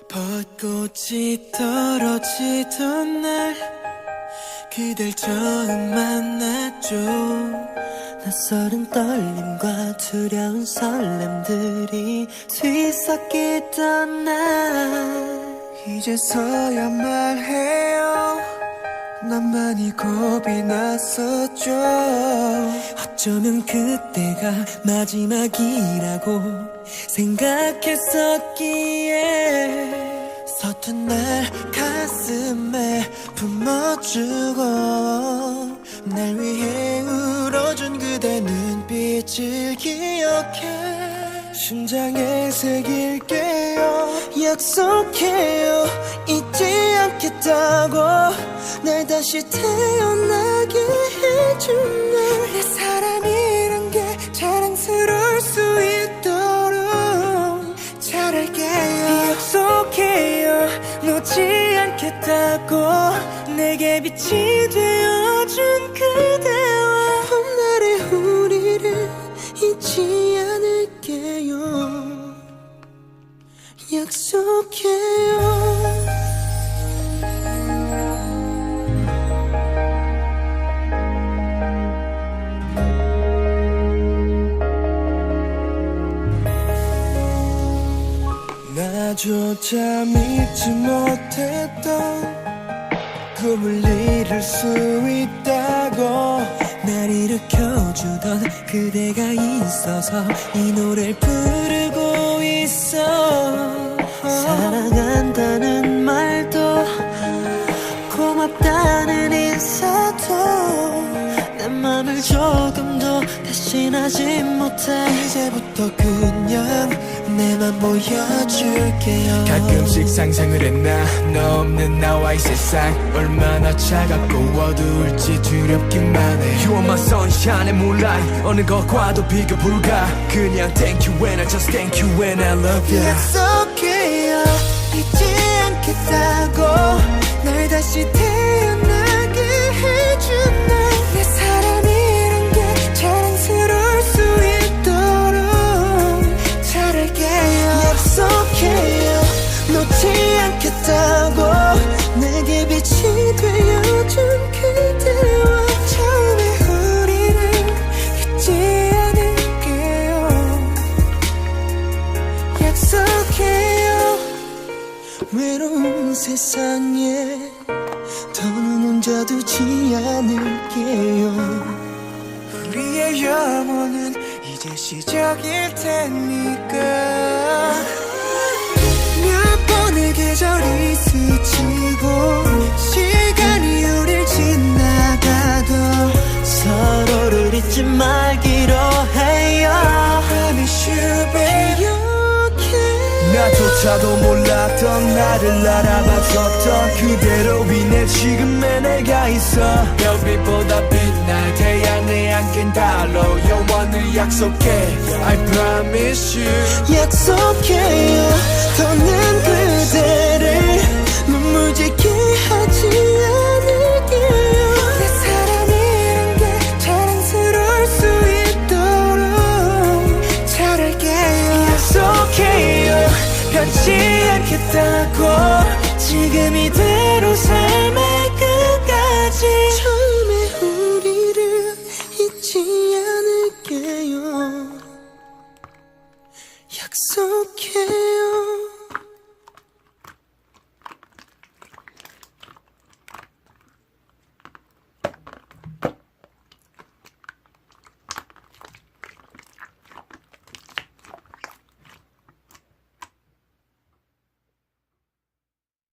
벚꽃이 떨어지던 날 그댈 처음 만났죠. 낯설은 떨림과 두려운 설렘들이 뒤섞이던 날 이제서야 말해요. 난 많이 겁이 났었죠. 어쩌면 그때가 마지막이라고 생각했었기에 서툰 날 가슴에 품어주고 날 위해 울어준 그대 눈빛을 기억해 심장에 새길게요. 약속해요. 잊지 않겠다고 날 다시 태어나게 해준 날 내 사람이란 게 자랑스러울 수 있도록 잘할게요. 약속해요. 놓지 않겠다고 내게 빛이 되어준 그대와 봄날의 우리를 잊지 않을게요. 약속해요. 나조차 믿지 못했던 꿈을 이룰 수 있다고 날 일으켜주던 그대가 있어서 이 노래를 부르고 있어. 사랑한다는 말도 고맙다는 인사도 내 맘을 조금 더 대신하지 못해. 이제부터 그냥 내만 보여줄게요. 가끔씩 상상을 해 나 너 없는 나와의 세상 얼마나 차갑고 어두울지 두렵기만 해. You are my sunshine and moonlight 어느 것과도 비교 불가. 그냥 thank you and I just thank you and I love you. 약속해요. 잊지 않겠다고 날 다시 태어나게 해준 날 내 사람이란 게 자랑스러울 수 있도록 잘할게요. 약속해요. 놓지 않겠다고 내게 빛이 되어준 그대와 처음에 우리를 잊지 않을게요. 약속해요. 외로운 세상에 더는 혼자 두지 않을게요. 우리의 영혼은 이제 시작일 테니까. 몇 번의 계절이 스치고 시간이 우릴 지나가도 서로를 잊지 말기로 해요. I miss you baby. 나조차도 몰랐던 나를 알아봐줬던 그대로 인해 지금의 내가 있어. 별빛보다 빛날 태양에 안긴 달로 영원을 약속해. I promise you. 약속해요. 더는 그대를 눈물 짓게 하지 않을게요. 내 사람이란 게 자랑스러울 수 있도록 잘할게요. 약속해요. 변치 않겠다고 지금 이대로 삶의 끝까지